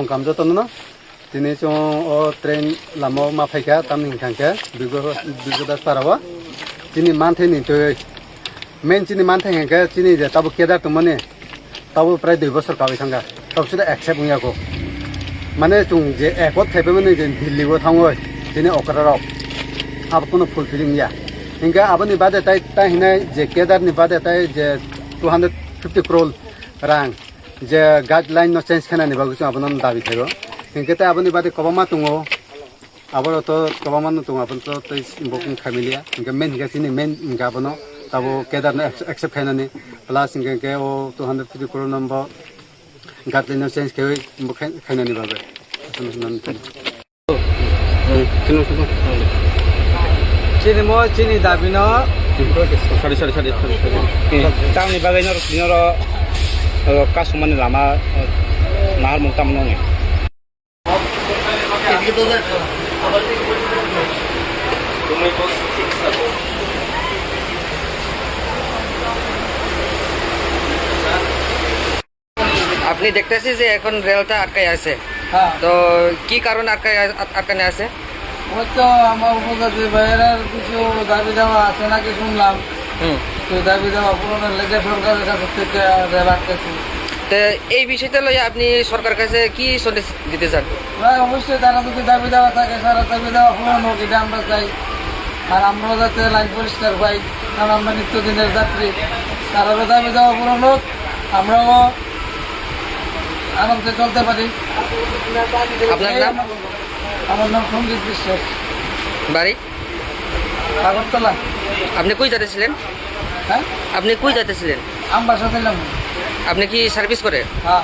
Kamjo tono tini chong o train lamo ma phaika tamning khangke bigo das parawa tini manthe ni to main tini manthe hangke tini je tabu kedar to mane tabu prai 2 bosor kawi thanga tabsuda accept nguya ko mane chung je ekot thaibe mane je dilli go thangoi tini okraro ab kono fulfilling ya hinga abani bade tai hinai je kedar ni bade tai je 250 crore rang je guideline no change khana ni bagu abonon dabi thego hinke ta aboni bade kobama tungo aboro to kobama no tungo abon to tai bokun familia hinke men hinga sini men hinga abono tabo kedar na accept khana ni plus hinge ke o 250 crore number guideline no change khoi bokun khana ni babe nan chini mo chini dabi no sorry tang ni bagai no kasuman lama nahar muktam nonge আপনি দেখতেছি যে এখন রেলটা আটকাই আছে তো কি কারণ আটকানে আছে হয়তো আমার উপজাতি ভাইয়ের কিছু দাবি দেওয়া আছে নাকি শুনলাম তো দাবি দেওয়া পূরণের লেগে সরকারের কাছে থেকে রেল আটকাছে তো এই বিষয়টা লইয়া আপনি সরকার কাছে কি সন্দেশ দিতে চান ভাই অবশ্যই তারা যদি দাবি দেওয়া থাকে সারা দাবি দেওয়া পূরণ হোক এটা আমরা চাই আর আমরাও যাতে লাইন পরিষ্কার পাই কারণ আমরা নিত্যদিনের যাত্রী তারারও দাবি দেওয়া পূরণ হোক আমরাও আরামসে চলতে পারি আপনার নাম আমার নাম সঞ্জিত বিশ্বাস বাড়ি আগরতলা আপনি কই যেতেছিলেন হ্যাঁ আপনি কই যেতেছিলেন আমবাসা ছিলাম আপনি কি সার্ভিস করে হ্যাঁ